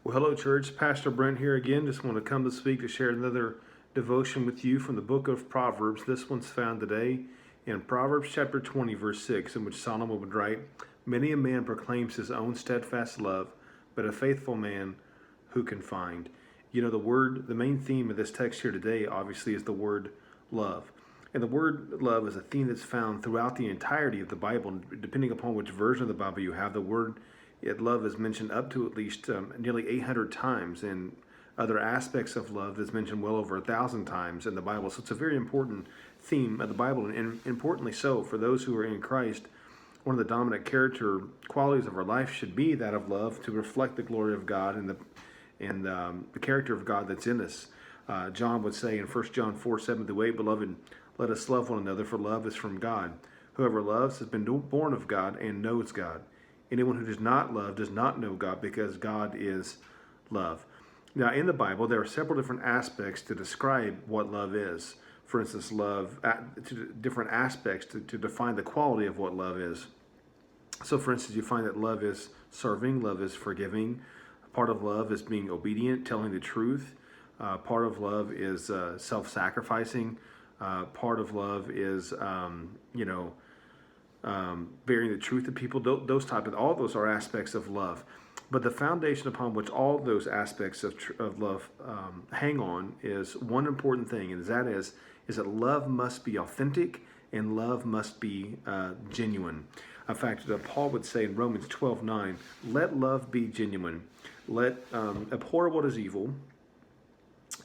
Well, hello, church. Pastor Brent here again. Just want to come this week to share another devotion with you from the book of Proverbs. This one's found today in Proverbs chapter 20, verse 6, in which Solomon would write, "Many a man proclaims his own steadfast love, but a faithful man who can find?" You know, the main theme of this text here today, obviously, is the word love. And the word love is a theme that's found throughout the entirety of the Bible. Depending upon which version of the Bible you have, the word love is mentioned up to at least nearly 800 times, and other aspects of love is mentioned well over 1,000 times in the Bible. So it's a very important theme of the Bible, and importantly so for those who are in Christ. One of the dominant character qualities of our life should be that of love, to reflect the glory of God and the character of God that's in us. John would say in 1 John 4:7-8, "Beloved, let us love one another, for love is from God. Whoever loves has been born of God and knows God. Anyone who does not love does not know God, because God is love." Now, in the Bible, there are several different aspects to describe what love is. For instance, different aspects to define the quality of what love is. So, for instance, you find that love is serving, love is forgiving. Part of love is being obedient, telling the truth. Part of love is self-sacrificing. Part of love is, bearing the truth to people. All those are aspects of love. But the foundation upon which all those aspects of love hang on is one important thing, and that is that love must be authentic and love must be genuine. In fact, Paul would say in Romans 12:9, "Let love be genuine. Let abhor what is evil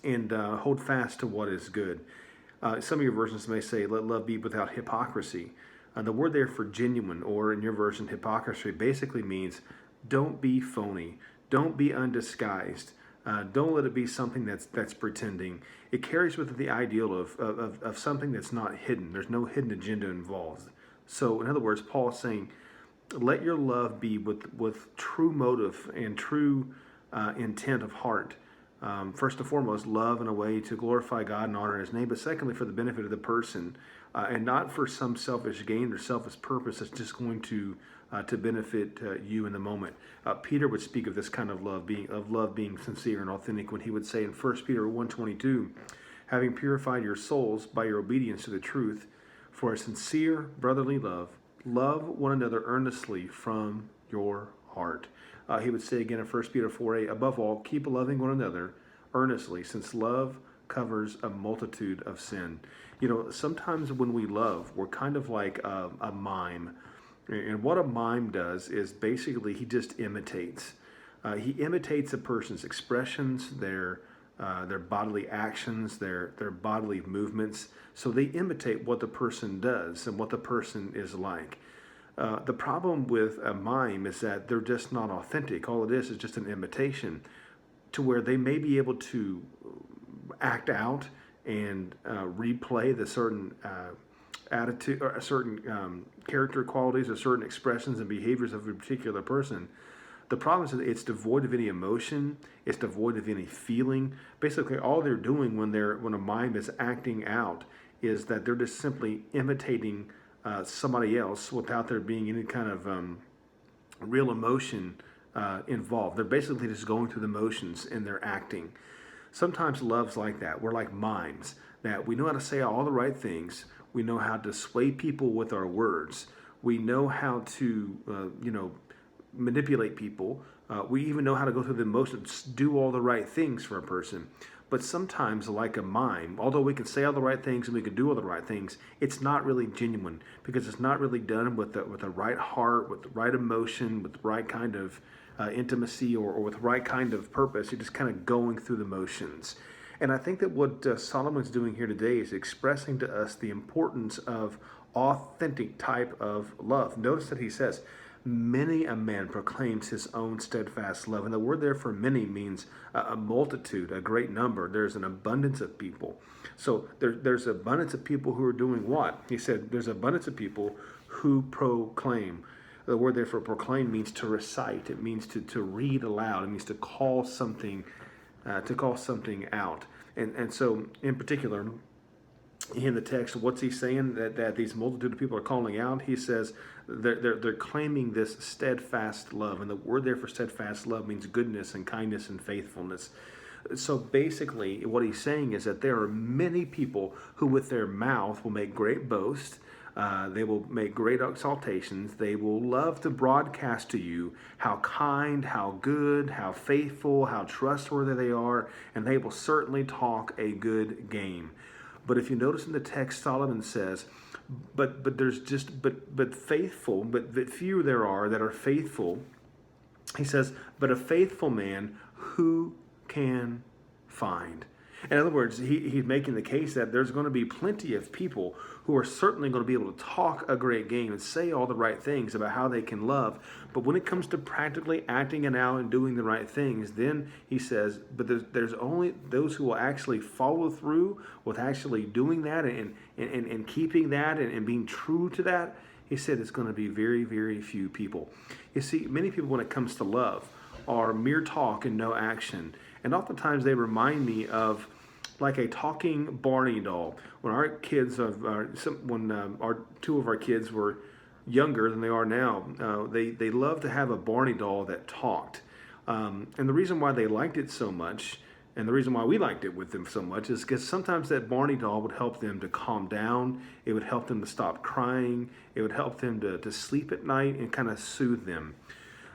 and hold fast to what is good." Some of your versions may say, "Let love be without hypocrisy." The word there for genuine, or in your version, hypocrisy, basically means don't be phony. Don't be undisguised. Don't let it be something that's pretending. It carries with it the ideal of something that's not hidden. There's no hidden agenda involved. So, in other words, Paul is saying, let your love be with true motive and true intent of heart. First and foremost, love in a way to glorify God and honor His name, but secondly, for the benefit of the person, and not for some selfish gain or selfish purpose that's just going to benefit you in the moment. Peter would speak of this kind of love being sincere and authentic when he would say in 1 Peter 1:22, "Having purified your souls by your obedience to the truth, for a sincere brotherly love, love one another earnestly from your heart." He would say again in 1 Peter 4:8, "Above all, keep loving one another earnestly, since love covers a multitude of sin." You know, sometimes when we love, we're kind of like a mime. And what a mime does is basically he just imitates. He imitates a person's expressions, their bodily actions, their bodily movements. So they imitate what the person does and what the person is like. The problem with a mime is that they're just not authentic. All it is just an imitation, to where they may be able to act out and replay the certain attitude or certain character qualities or certain expressions and behaviors of a particular person. The problem is that it's devoid of any emotion. It's devoid of any feeling. Basically, all they're doing when a mime is acting out is that they're just simply imitating somebody else without there being any kind of real emotion involved. They're basically just going through the motions in their acting. Sometimes love's like that. We're like mimes, that we know how to say all the right things. We know how to sway people with our words. We know how to, manipulate people. We even know how to go through the motions, do all the right things for a person. But sometimes, like a mime, although we can say all the right things and we can do all the right things, it's not really genuine, because it's not really done with the right heart, with the right emotion, with the right kind of intimacy, or with the right kind of purpose. You're just kind of going through the motions. And I think that what Solomon's doing here today is expressing to us the importance of authentic type of love. Notice that he says, "Many a man proclaims his own steadfast love." And the word there for many means a multitude, a great number. There's an abundance of people. So there's abundance of people who are doing what? He said there's abundance of people who proclaim. The word there for proclaim means to recite. It means to read aloud. It means to call something out. And so in particular, in the text, what's he saying that these multitude of people are calling out? He says they're claiming this steadfast love, and the word there for steadfast love means goodness and kindness and faithfulness. So basically, what he's saying is that there are many people who, with their mouth, will make great boasts. They will make great exaltations. They will love to broadcast to you how kind, how good, how faithful, how trustworthy they are, and they will certainly talk a good game. But if you notice in the text, Solomon says, but there's just but faithful, but few there are that are faithful. He says, but a faithful man who can find. In other words, he's making the case that there's going to be plenty of people who are certainly going to be able to talk a great game and say all the right things about how they can love. But when it comes to practically acting it out and doing the right things, then he says, but there's only those who will actually follow through with actually doing that and keeping that and being true to that. He said it's going to be very, very few people. You see, many people, when it comes to love, are mere talk and no action. And oftentimes they remind me of like a talking Barney doll. When our kids, when our two of our kids were younger than they are now, they loved to have a Barney doll that talked. And the reason why they liked it so much, and the reason why we liked it with them so much, is because sometimes that Barney doll would help them to calm down. It would help them to stop crying. It would help them to sleep at night and kind of soothe them.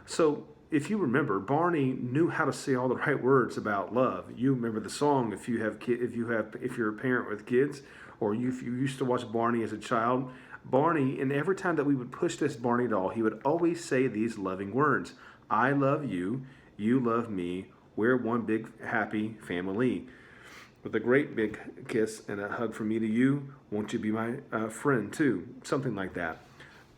So if you remember, Barney knew how to say all the right words about love. You remember the song if you're a parent with kids, or if you used to watch Barney as a child. Barney, and every time that we would push this Barney doll, he would always say these loving words: "I love you, you love me, we're one big happy family." With a great big kiss and a hug from me to you, won't you be my friend too? Something like that.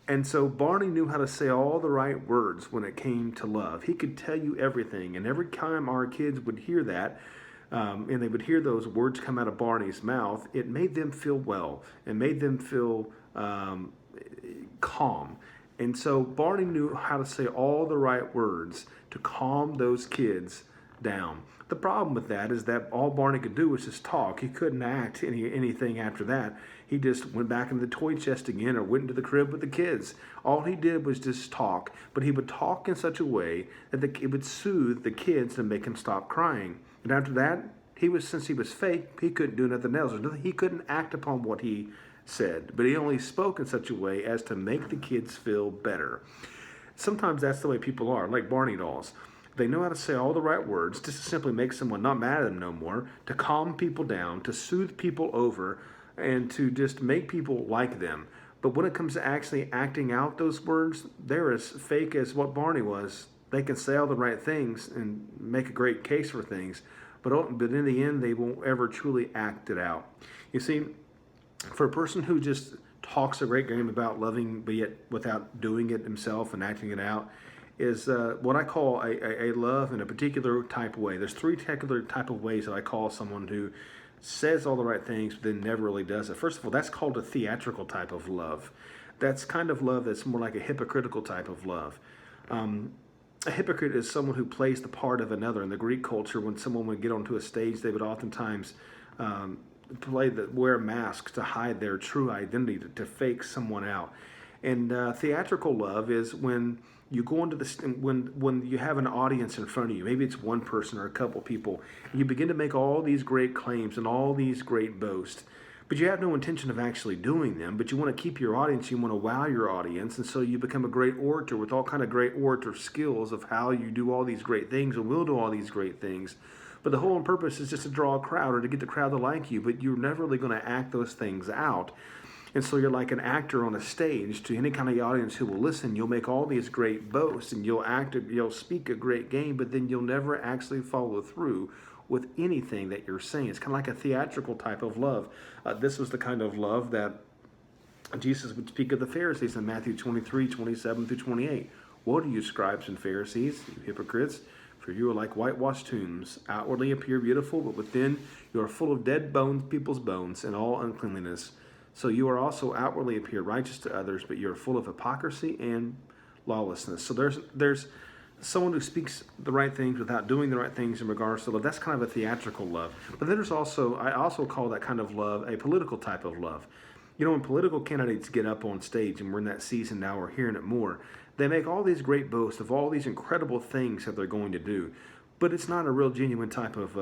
And so Barney knew how to say all the right words when it came to love. He could tell you everything. And every time our kids would hear that, and they would hear those words come out of Barney's mouth, it made them feel well. It made them feel calm. And so Barney knew how to say all the right words to calm those kids down. The problem with that is that all Barney could do was just talk. He couldn't act anything after that. He just went back into the toy chest again or went into the crib with the kids. All he did was just talk, but he would talk in such a way that it would soothe the kids and make them stop crying. And after that, since he was fake, he couldn't do nothing else. He couldn't act upon what he said, but he only spoke in such a way as to make the kids feel better. Sometimes that's the way people are, like Barney dolls. They know how to say all the right words just to simply make someone not mad at them no more, to calm people down, to soothe people over, and to just make people like them. But when it comes to actually acting out those words, they're as fake as what Barney was. They can say all the right things and make a great case for things, but in the end, they won't ever truly act it out. You see, for a person who just talks a great game about loving, but yet without doing it himself and acting it out, is what I call a love in a particular type of way. There's three particular type of ways that I call someone who says all the right things but then never really does it. First of all, that's called a theatrical type of love. That's kind of love that's more like a hypocritical type of love. A hypocrite is someone who plays the part of another. In the Greek culture, when someone would get onto a stage, they would oftentimes wear masks to hide their true identity, to fake someone out. And theatrical love is when you go into when you have an audience in front of you, maybe it's one person or a couple people, and you begin to make all these great claims and all these great boasts, but you have no intention of actually doing them, but you want to keep your audience, you want to wow your audience, and so you become a great orator with all kind of great orator skills of how you do all these great things and will do all these great things. But the whole purpose is just to draw a crowd or to get the crowd to like you, but you're never really going to act those things out. And so you're like an actor on a stage to any kind of audience who will listen. You'll make all these great boasts and you'll speak a great game, but then you'll never actually follow through with anything that you're saying. It's kind of like a theatrical type of love. This was the kind of love that Jesus would speak of the Pharisees in Matthew 23, 27 through 28. Woe to you, scribes and Pharisees, you hypocrites, for you are like whitewashed tombs, outwardly appear beautiful, but within you are full of dead bones, people's bones, and all uncleanliness. So you are also outwardly appear righteous to others, but you are full of hypocrisy and lawlessness. So there's someone who speaks the right things without doing the right things in regards to love, that's kind of a theatrical love. But then there's also, I also call that kind of love a political type of love. You know, when political candidates get up on stage, and we're in that season now, we're hearing it more, they make all these great boasts of all these incredible things that they're going to do. But it's not a real genuine type of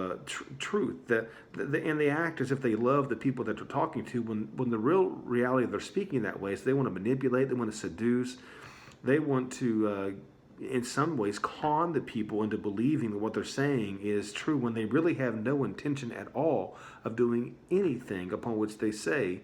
truth. And they act as if they love the people that they're talking to, when the real reality they're speaking that way is they want to manipulate, they want to seduce, they want to in some ways con the people into believing that what they're saying is true when they really have no intention at all of doing anything upon which they say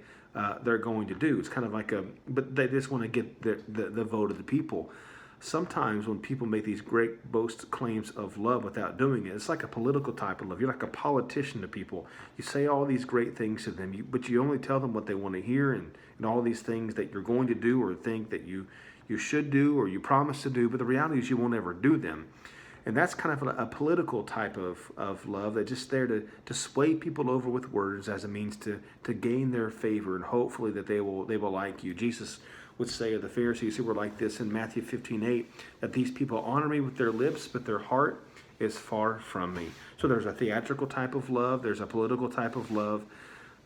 they're going to do. It's kind of like but they just want to get the vote of the people. Sometimes when people make these great boast claims of love without doing it, it's like a political type of love. You're like a politician to people. You say all these great things to them, but you only tell them what they want to hear, and all these things that you're going to do or think that you should do or you promise to do, but the reality is you won't ever do them. And that's kind of a political type of love that's just there to sway people over with words as a means to gain their favor, and hopefully that they will like you. Jesus would say of the Pharisees who were like this in Matthew 15:8, that these people honor me with their lips, but their heart is far from me. So there's a theatrical type of love, there's a political type of love,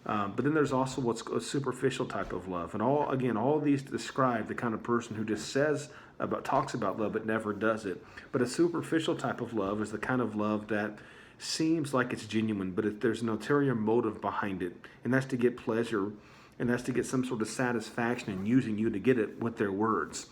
but then there's also what's a superficial type of love. And all these describe the kind of person who just talks about love but never does it. But a superficial type of love is the kind of love that seems like it's genuine, but there's an ulterior motive behind it, and that's to get pleasure, and that's to get some sort of satisfaction in using you to get it with their words.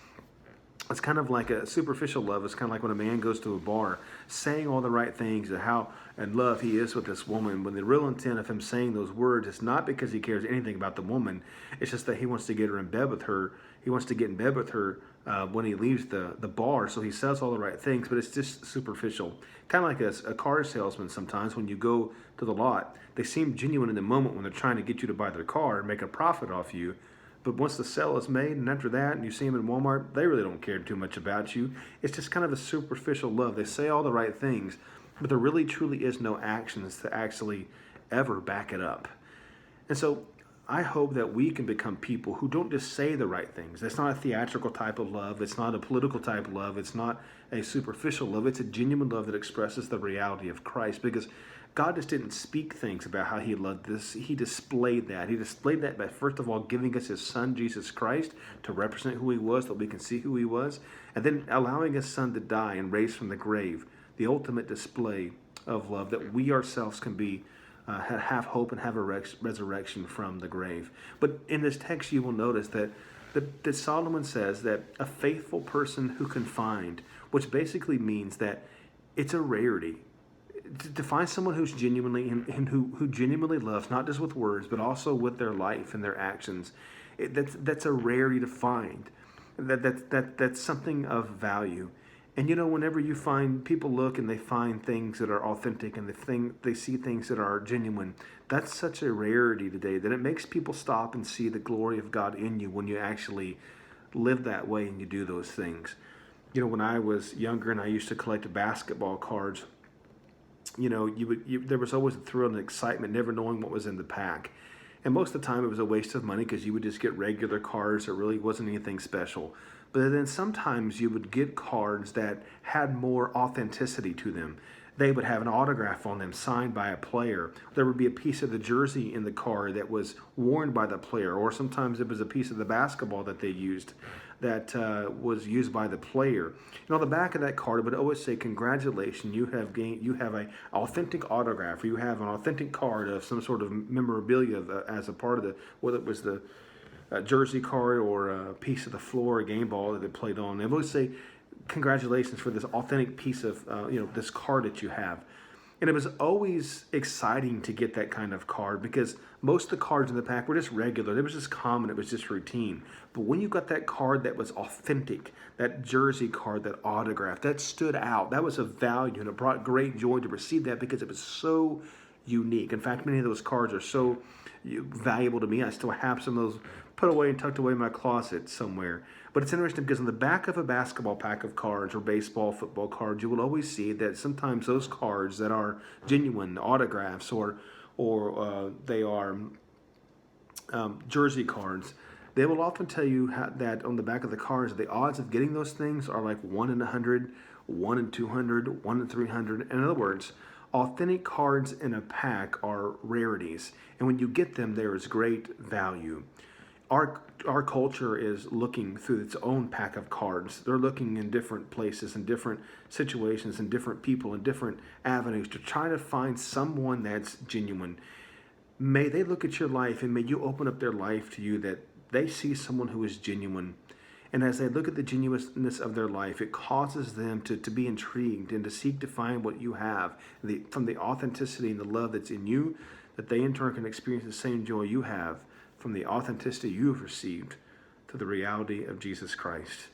It's kind of like a superficial love. It's kind of like when a man goes to a bar saying all the right things and how in love he is with this woman, when the real intent of him saying those words is not because he cares anything about the woman. It's just that he wants to get her in bed with her. He wants to get in bed with her when he leaves the bar. So he says all the right things, but it's just superficial. Kind of like a car salesman sometimes. When you go to the lot, they seem genuine in the moment when they're trying to get you to buy their car and make a profit off you. But once the sale is made, and after that, and you see them in Walmart, they really don't care too much about you. It's just kind of a superficial love. They say all the right things, but there really truly is no actions to actually ever back it up. And so I hope that we can become people who don't just say the right things. It's not a theatrical type of love. It's not a political type of love. It's not a superficial love. It's a genuine love that expresses the reality of Christ, because God just didn't speak things about how he loved this. He displayed that. He displayed that by, first of all, giving us his son, Jesus Christ, to represent who he was, that we can see who he was, and then allowing his son to die and raise from the grave, the ultimate display of love, that we ourselves can be have hope and have a resurrection from the grave. But in this text, you will notice that Solomon says that a faithful person who can find, which basically means that it's a rarity. To find someone who's genuinely and who genuinely loves, not just with words, but also with their life and their actions, that's a rarity to find. That's something of value. And you know, whenever you find people look and they find things that are authentic and they see things that are genuine, that's such a rarity today that it makes people stop and see the glory of God in you when you actually live that way and you do those things. You know, when I was younger and I used to collect basketball cards, you know, there was always a thrill and excitement, never knowing what was in the pack. And most of the time it was a waste of money because you would just get regular cards. There really wasn't anything special. But then sometimes you would get cards that had more authenticity to them. They would have an autograph on them signed by a player. There would be a piece of the jersey in the card that was worn by the player, or sometimes it was a piece of the basketball that they used that was used by the player. On the back of that card, it would always say, "Congratulations, you have an authentic autograph, or you have an authentic card of some sort of memorabilia as a part of whether it was the jersey card or a piece of the floor, a game ball that they played on." They would always say, "Congratulations for this authentic piece of this card that you have." And it was always exciting to get that kind of card because most of the cards in the pack were just regular. It was just common. It was just routine. But when you got that card that was authentic, that jersey card, that autograph, that stood out. That was of value, and it brought great joy to receive that because it was so unique. In fact, many of those cards are so valuable to me. I still have some of those put away and tucked away in my closet somewhere. But it's interesting because on the back of a basketball pack of cards or baseball, football cards, you will always see that sometimes those cards that are genuine autographs or they are jersey cards, they will often tell you that on the back of the cards, the odds of getting those things are like 1 in 100 1 in 200, 1 in 300. In other words, authentic cards in a pack are rarities, and when you get them, there is great value. Our culture is looking through its own pack of cards. They're looking in different places and different situations and different people and different avenues to try to find someone that's genuine. May they look at your life and may you open up their life to you, that they see someone who is genuine. And as they look at the genuineness of their life, it causes them to be intrigued and to seek to find what you have from the authenticity and the love that's in you, that they in turn can experience the same joy you have from the authenticity you have received through the reality of Jesus Christ.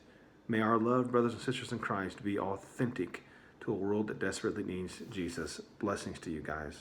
May our loved brothers and sisters in Christ be authentic to a world that desperately needs Jesus. Blessings to you guys.